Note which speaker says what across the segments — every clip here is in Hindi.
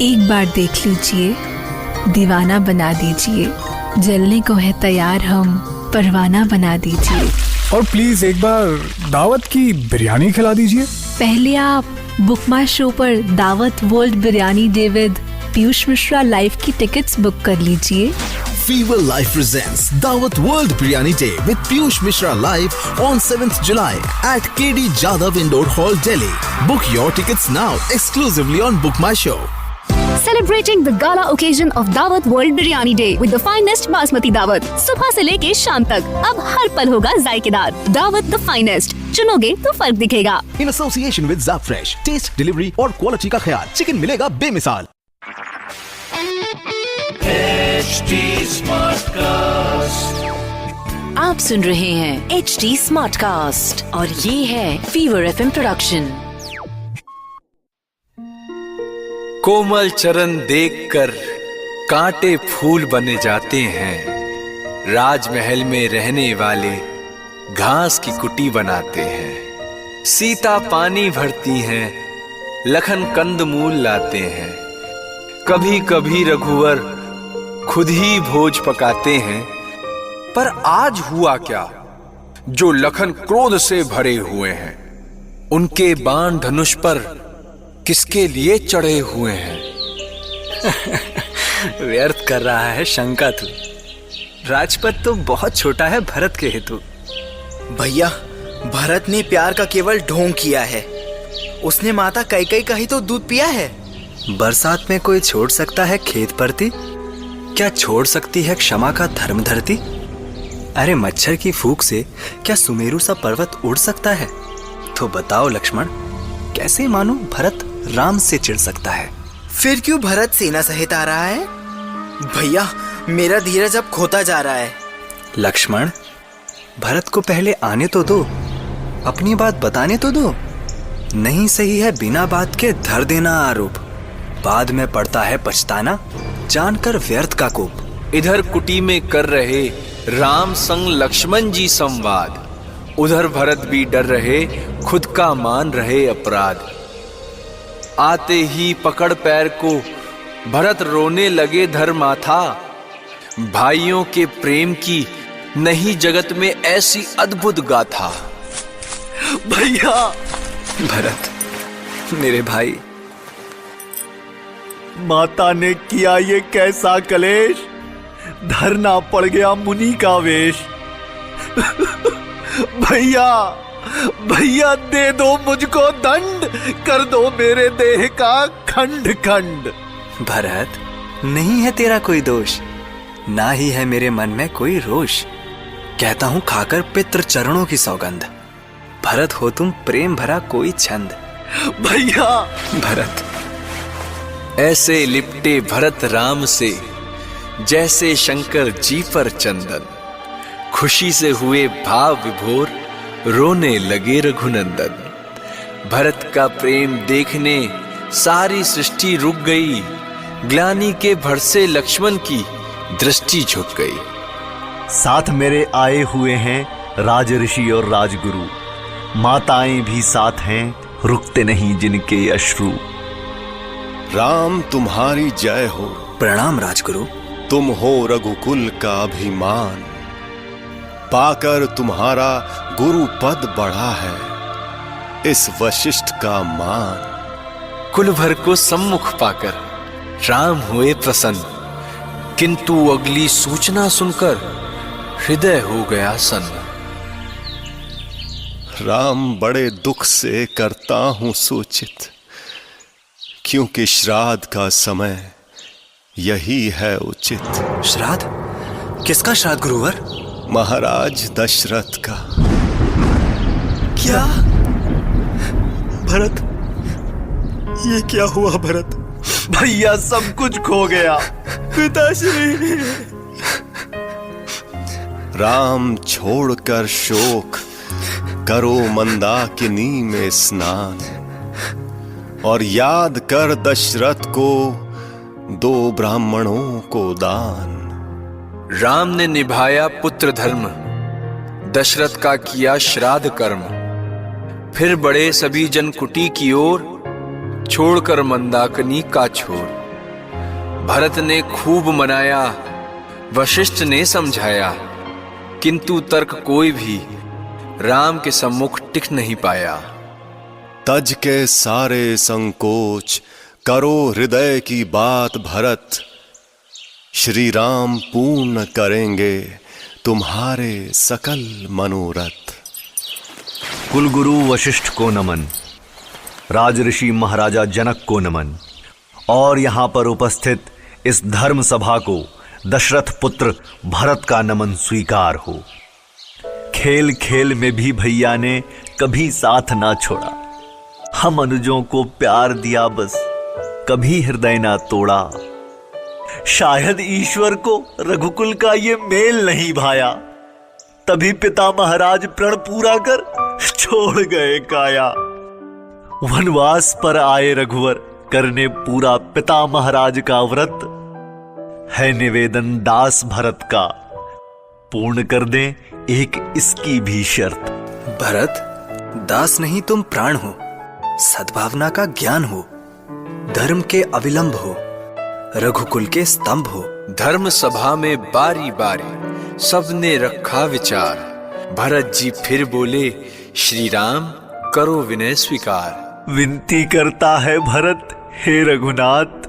Speaker 1: एक बार देख लीजिए, दीवाना बना दीजिए, जलने को है तैयार हम, परवाना बना दीजिए।
Speaker 2: और प्लीज एक बार दावत की बिरयानी खिला दीजिए।
Speaker 1: पहले आप बुक माई शो पर दावत world biryani day with Piyush Mishra live की टिकट्स बुक कर लीजिए।
Speaker 3: Fever Live presents Dawat World Biryani Day with Piyush Mishra live on 7th July at KD Jadhav Indoor Hall, Delhi. Book your tickets now exclusively on Book My Show.
Speaker 4: Celebrating the gala occasion of Dawat World Biryani Day with the finest Basmati Dawat. सुबह से लेके शाम तक अब हर पल होगा जायकेदार। Dawat the finest, चुनोगे तो फर्क दिखेगा।
Speaker 3: In association with Zapfresh, taste, delivery और quality का ख्याल, चिकन मिलेगा बेमिसाल।
Speaker 5: आप सुन रहे हैं HD Smartcast और ये है Fever FM प्रोडक्शन।
Speaker 6: कोमल चरण देखकर कांटे फूल बने जाते हैं, राजमहल में रहने वाले घास की कुटी बनाते हैं। सीता पानी भरती हैं, लखन कंदमूल लाते हैं। कभी कभी रघुवर खुद ही भोज पकाते हैं। पर आज हुआ क्या, जो लखन क्रोध से भरे हुए हैं, उनके बाण धनुष पर किसके लिए चढ़े हुए हैं?
Speaker 7: व्यर्थ कर रहा है शंका तू। राजपद तो बहुत छोटा है भरत के हेतु।
Speaker 8: भैया, भरत ने प्यार का केवल ढोंग किया है। उसने माता कैकेयी का ही तो दूध पिया है।
Speaker 7: बरसात में कोई छोड़ सकता है खेत परती? क्या छोड़ सकती है क्षमा का धर्म धरती? अरे मच्छर की फूंक से क्या सुमेरु सा पर्वत उड़ सकता है? तो बताओ लक्ष्मण, कैसे मानो भरत राम से चिढ़ सकता है?
Speaker 8: फिर क्यों भरत सेना सहित आ रहा है? भैया, मेरा धीरज अब खोता जा रहा है।
Speaker 7: लक्ष्मण, भरत को पहले आने तो दो, अपनी बात बताने तो दो। नहीं सही है बिना बात के धर देना आरोप, बाद में पड़ता है पछताना, जानकर व्यर्थ का कोप।
Speaker 6: इधर कुटी में कर रहे राम संग लक्ष्मण जी संवाद, उधर भरत भी डर रहे, खुद का मान रहे अपराध। आते ही पकड़ पैर को भरत रोने लगे धर माथा, भाइयों के प्रेम की नहीं जगत में ऐसी अद्भुत गाथा।
Speaker 8: भैया!
Speaker 7: भरत मेरे भाई,
Speaker 9: माता ने किया ये कैसा कलेश, धरना पड़ गया मुनि का वेश। भैया, भैया दे दो मुझको दंड, कर दो मेरे देह का खंड खंड।
Speaker 7: भरत, नहीं है तेरा कोई दोष, ना ही है मेरे मन में कोई रोष। कहता हूं खाकर पितृ चरणों की सौगंध, भरत हो तुम प्रेम भरा कोई छंद।
Speaker 8: भैया!
Speaker 7: भरत
Speaker 6: ऐसे लिपटे भरत राम से जैसे शंकर जी पर चंदन, खुशी से हुए भाव विभोर, रोने लगे रघुनंदन। भरत का प्रेम देखने सारी सृष्टि रुक गई, ग्लानि के भरसे लक्ष्मण की दृष्टि झुक गई।
Speaker 9: साथ मेरे आए हुए हैं राज ऋषि और राजगुरु, माताएं भी साथ हैं, रुकते नहीं जिनके अश्रु।
Speaker 10: राम तुम्हारी जय हो।
Speaker 7: प्रणाम राजगुरु।
Speaker 10: तुम हो रघुकुल का अभिमान, पाकर तुम्हारा गुरु पद बढ़ा है इस वशिष्ठ का मान।
Speaker 6: कुल भर को सम्मुख पाकर राम हुए प्रसन्न, किंतु अगली सूचना सुनकर हृदय हो गया सन्न।
Speaker 10: राम, बड़े दुख से करता हूं सूचित, क्योंकि श्राद्ध का समय यही है उचित।
Speaker 7: श्राद्ध? किसका श्राद्ध गुरुवर?
Speaker 10: महाराज दशरथ का।
Speaker 8: क्या? भरत, ये क्या हुआ भरत?
Speaker 9: भैया सब कुछ खो गया।
Speaker 8: पिताश्री!
Speaker 10: राम छोड़कर शोक करो मंदाकिनी में स्नान, और याद कर दशरथ को दो ब्राह्मणों को दान।
Speaker 6: राम ने निभाया पुत्र धर्म, दशरथ का किया श्राद्ध कर्म। फिर बढ़े सभी जन कुटी की ओर, छोड़कर मंदाकिनी का छोर। भरत ने खूब मनाया, वशिष्ठ ने समझाया, किंतु तर्क कोई भी राम के सम्मुख टिक नहीं पाया।
Speaker 10: तज के सारे संकोच, करो हृदय की बात भरत। श्री राम पूर्ण करेंगे तुम्हारे सकल मनोरथ।
Speaker 9: कुलगुरु वशिष्ठ को नमन, राजऋषि महाराजा जनक को नमन, और यहाँ पर उपस्थित इस धर्म सभा को दशरथ पुत्र भरत का नमन स्वीकार हो। खेल खेल में भी भैया ने कभी साथ ना छोड़ा, हम अनुजों को प्यार दिया बस, कभी हृदय ना तोड़ा। शायद ईश्वर को रघुकुल का ये मेल नहीं भाया, तभी पिता महाराज प्रण पूरा कर छोड़ गए काया। वनवास पर आए रघुवर करने पूरा पिता महाराज का व्रत, है निवेदन दास भरत का, पूर्ण कर दें एक इसकी भी शर्त।
Speaker 7: भरत, दास नहीं तुम प्राण हो, सद्भावना का ज्ञान हो, धर्म के अविलंब हो, रघुकुल के स्तंभ हो।
Speaker 6: धर्म सभा में बारी बारी सबने रखा विचार। भरत जी फिर बोले, श्री राम करो विनय स्वीकार।
Speaker 9: विनती करता है भरत, हे रघुनाथ,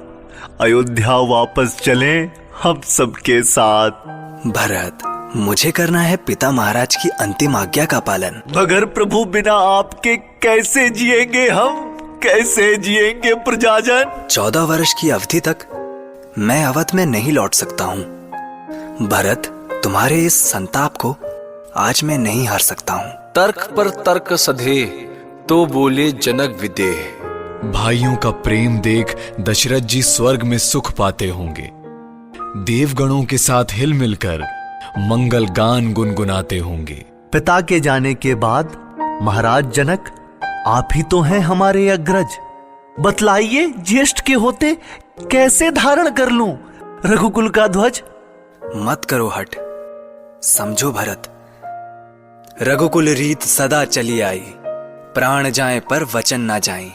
Speaker 9: अयोध्या वापस चलें हम सबके साथ।
Speaker 7: भरत, मुझे करना है पिता महाराज की अंतिम आज्ञा का पालन।
Speaker 9: मगर प्रभु बिना आपके कैसे जिएंगे हम, कैसे जिएंगे प्रजाजन।
Speaker 7: 14 वर्ष की अवधि तक मैं अवध में नहीं लौट सकता हूँ। भरत, तुम्हारे इस संताप को आज मैं नहीं हार सकता हूँ।
Speaker 6: तर्क पर तर्क सधे तो बोले जनक विदेह।
Speaker 2: भाइयों का प्रेम देख दशरथ जी स्वर्ग में सुख पाते होंगे, देवगणों के साथ हिल मिलकर मंगल गान गुनगुनाते होंगे।
Speaker 9: पिता के जाने के बाद महाराज जनक आप ही तो हैं हमारे अग्रज, बतलाइए ज्येष्ठ के होते कैसे धारण कर लूं रघुकुल का ध्वज।
Speaker 7: मत करो हट, समझो भरत, रघुकुल रीत सदा चली आई, प्राण जाए पर वचन ना जाए।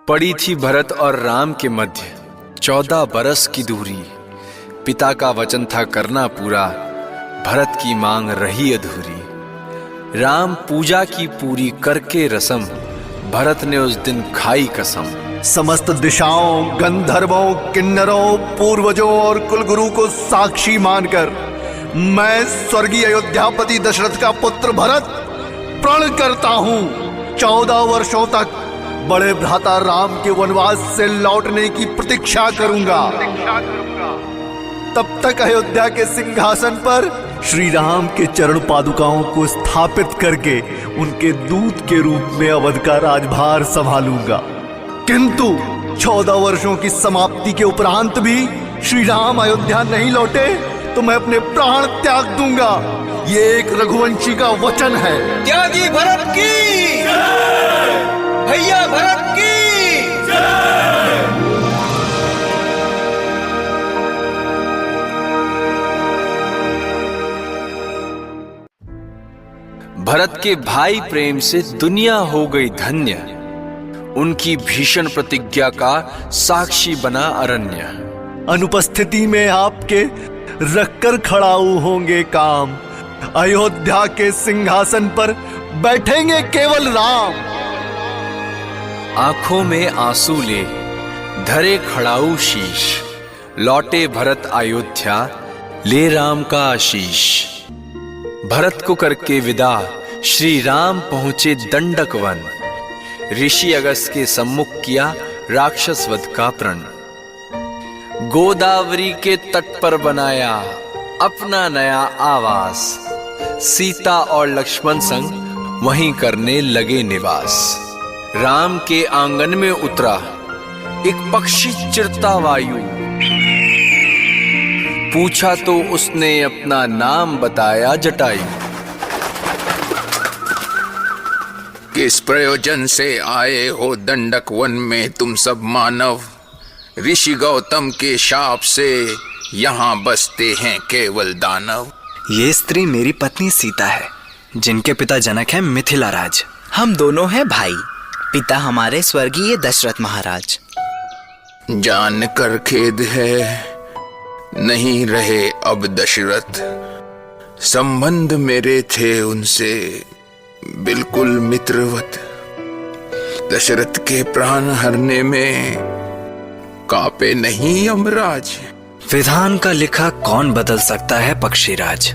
Speaker 6: पड़ी थी भरत और राम के मध्य 14 बरस की दूरी। पिता का वचन था करना पूरा, भरत की मांग रही अधूरी। राम पूजा की पूरी करके रसम, भरत ने उस दिन खाई कसम।
Speaker 9: समस्त दिशाओं, गंधर्वों, किन्नरों, पूर्वजों और कुलगुरु को साक्षी मानकर मैं स्वर्गीय अयोध्यापति दशरथ का पुत्र भरत प्रण करता हूं 14 वर्षों तक बड़े भ्राता राम के वनवास से लौटने की प्रतीक्षा करूंगा। तब तक अयोध्या के सिंहासन पर श्री राम के चरण पादुकाओं को स्थापित करके उनके दूत के रूप में अवध का राजभार संभालूंगा। किंतु 14 वर्षों की समाप्ति के उपरांत भी श्री राम अयोध्या नहीं लौटे तो मैं अपने प्राण त्याग दूंगा। ये एक रघुवंशी का वचन है।
Speaker 6: त्यागी भरत की भैया, भरत की भरत के भाई प्रेम से दुनिया हो गई धन्य, उनकी भीषण प्रतिज्ञा का साक्षी बना अरण्य।
Speaker 9: अनुपस्थिति में आपके रखकर खड़ाऊ होंगे काम, अयोध्या के सिंहासन पर बैठेंगे केवल राम।
Speaker 6: आंखों में आंसू ले धरे खड़ाऊ शीश, लौटे भरत अयोध्या ले राम का आशीष। भरत को करके विदा श्री राम पहुंचे दंडक वन, ऋषि अगस्त के सम्मुख किया राक्षस वध का प्रण। गोदावरी के तट पर बनाया अपना नया आवास, सीता और लक्ष्मण संग वहीं करने लगे निवास। राम के आंगन में उतरा एक पक्षी चिरता वायु, पूछा तो उसने अपना नाम बताया जटायु।
Speaker 11: किस प्रयोजन से आए हो दंडक वन में तुम सब मानव, ऋषि गौतम के शाप से यहाँ बसते हैं केवल दानव।
Speaker 7: ये स्त्री मेरी पत्नी सीता है, जिनके पिता जनक हैं मिथिला राज।
Speaker 8: हम दोनों हैं भाई, पिता हमारे स्वर्गीय दशरथ महाराज।
Speaker 11: जान कर खेद है, नहीं रहे अब दशरथ। संबंध मेरे थे उनसे बिल्कुल मित्रवत। दशरथ के प्राण हरने में कांपे नहीं यमराज।
Speaker 7: विधान का लिखा कौन बदल सकता है पक्षीराज।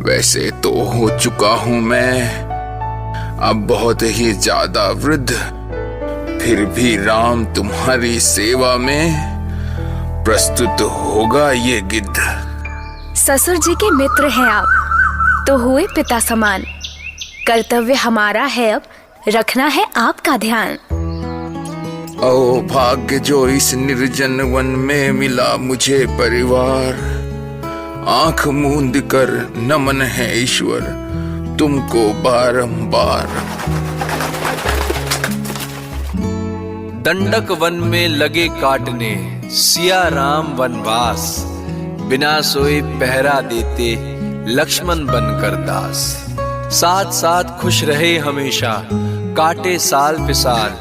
Speaker 11: वैसे तो हो चुका हूं मैं अब बहुत ही ज्यादा वृद्ध, फिर भी राम तुम्हारी सेवा में प्रस्तुत होगा ये गिद्ध।
Speaker 12: ससुर जी के मित्र हैं आप, तो हुए पिता समान। कर्तव्य हमारा है अब रखना है आपका ध्यान।
Speaker 11: ओ भाग्य जो इस निर्जन वन में मिला मुझे परिवार। आंख मूंद कर नमन है ईश्वर तुमको बारंबार।
Speaker 6: दंडक वन में लगे काटने सिया राम वनवास। बिना सोए पहरा देते लक्ष्मण बनकर दास। साथ साथ खुश रहे हमेशा काटे साल पे साल।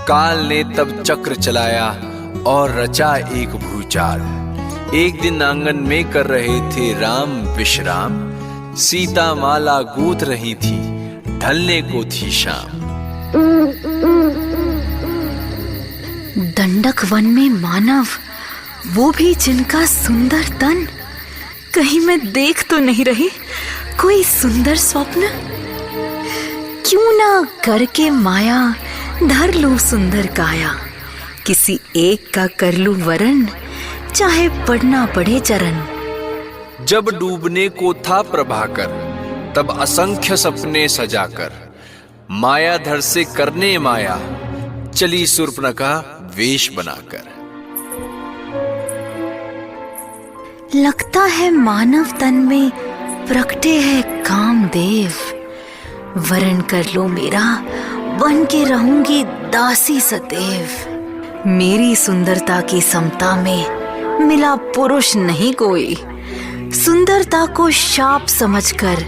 Speaker 6: काल ने तब चक्र चलाया और रचा एक भूचाल। एक दिन आंगन में कर रहे थे राम विश्राम। सीता माला गूंथ रही थी ढलने को थी शाम।
Speaker 13: दंडक वन में मानव, वो भी जिनका सुंदर तन। कहीं मैं देख तो नहीं रही कोई सुंदर स्वप्न। क्यों ना करके माया धर लूं सुंदर काया। किसी एक का कर लूं वरण, चाहे पढ़ना पड़े चरण।
Speaker 6: जब डूबने को था प्रभाकर तब असंख्य सपने सजाकर। मायाधर से करने माया चली शूर्पणखा वेश बनाकर।
Speaker 13: लगता है मानव तन में प्रकटे है कामदेव। वरण कर लो मेरा, बन के रहूंगी दासी सदैव। मेरी सुंदरता की समता में मिला पुरुष नहीं कोई। सुंदरता को शाप समझकर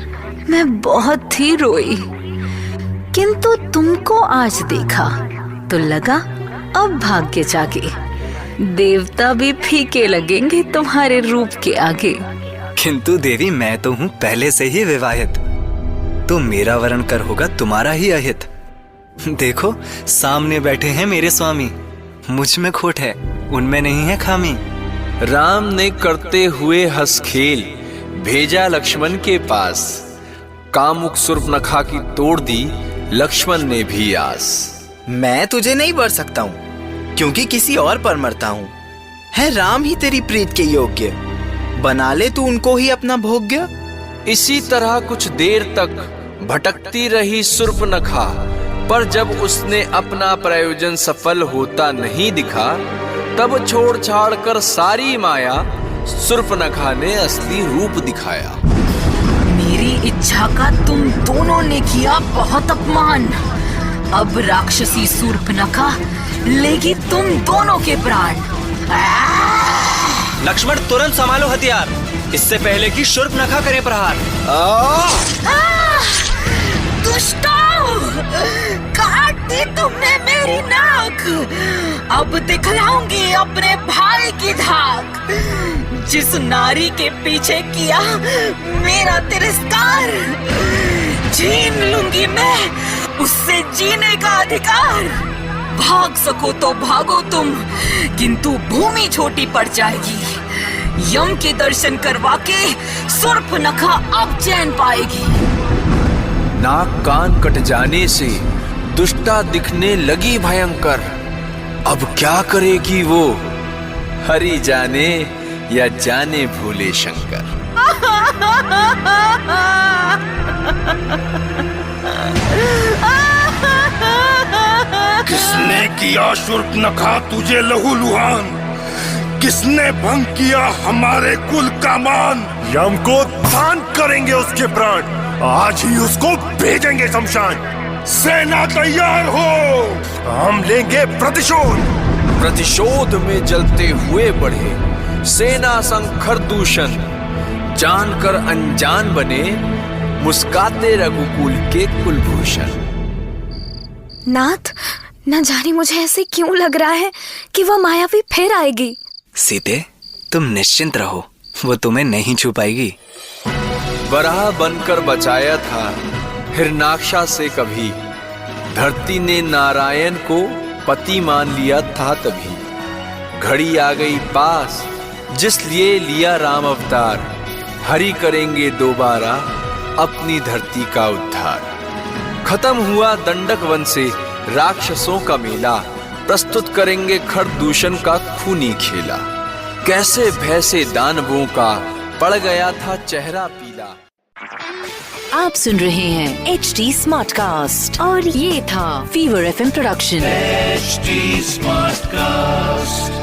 Speaker 13: मैं बहुत ही रोई। किंतु तुमको आज देखा तो लगा अब भाग्य जागे। देवता भी फीके लगेंगे तुम्हारे रूप के आगे।
Speaker 7: किंतु देवी मैं तो हूँ पहले से ही विवाहित, तो मेरा वरण कर होगा तुम्हारा ही अहित। देखो सामने बैठे हैं मेरे स्वामी, मुझ में खोट है उनमें नहीं है खामी।
Speaker 6: राम ने करते हुए हंस खेल भेजा लक्ष्मण के पास। कामुक शूर्पणखा की तोड़ दी लक्ष्मण ने भी आस।
Speaker 8: मैं तुझे नहीं बर सकता हूँ क्योंकि किसी और पर मरता हूँ। है राम ही तेरी प्रीत के योग्य, बना ले तू उनको ही अपना भोग्य।
Speaker 6: इसी तरह कुछ देर तक भटकती रही शूर्पणखा, पर जब उसने अपना प्रयोजन सफल होता नहीं दिखा तब छोड़ छाड़ कर सारी माया शूर्पणखा ने असली रूप दिखाया।
Speaker 13: मेरी इच्छा का तुम दोनों ने किया बहुत अपमान। अब राक्षसी शूर्पणखा लेगी तुम दोनों के प्राण।
Speaker 7: लक्ष्मण तुरंत संभालो हथियार, इससे पहले कि शूर्पणखा करे प्रहार।
Speaker 13: दुष्टों, काट दी तुमने मेरी नाक। अब दिखलाऊंगी अपने भाई की धाक। जिस नारी के पीछे किया मेरा तिरस्कार, छीन लूंगी मैं उससे जीने का अधिकार। भाग सको तो भागो तुम, किंतु भूमि छोटी पड़ जाएगी। यम के दर्शन करवा के शूर्पणखा अब चैन पाएगी।
Speaker 6: नाक कान कट जाने से दुष्टा दिखने लगी भयंकर। अब क्या करेगी वो, हरि जाने या जाने भोले शंकर।
Speaker 10: किसने किया शूर्पणखा तुझे लहूलुहान? किसने भंग किया हमारे कुल का मान? यम को दान करेंगे उसके प्राण, आज ही उसको भेजेंगे शमशान। सेना तैयार हो, हम लेंगे प्रतिशोध।
Speaker 6: प्रतिशोध में जलते हुए बढ़े सेना शंकर दूषण। जानकर अनजान बने मुस्काते रघुकुल के कुलभूषण।
Speaker 12: नाथ, न जाने मुझे ऐसे क्यों लग रहा है कि वह मायावी फिर आएगी।
Speaker 7: सीते, तुम निश्चिंत रहो, वो तुम्हें नहीं छू पाएगी।
Speaker 6: वराह बनकर बचाया था हिरणाक्षा से कभी, धरती ने नारायण को पति मान लिया था तभी। घड़ी आ गई पास जिस लिए लिया राम अवतार, हरि करेंगे दोबारा अपनी धरती का उद्धार। खत्म हुआ दंडक वन से राक्षसों का मेला, प्रस्तुत करेंगे खरदूषण का खूनी खेला। कैसे भय से दानवों का पड़ गया था चेहरा पीला।
Speaker 5: आप सुन रहे हैं HD स्मार्ट कास्ट और ये था fever FM production.
Speaker 10: HD smart cast.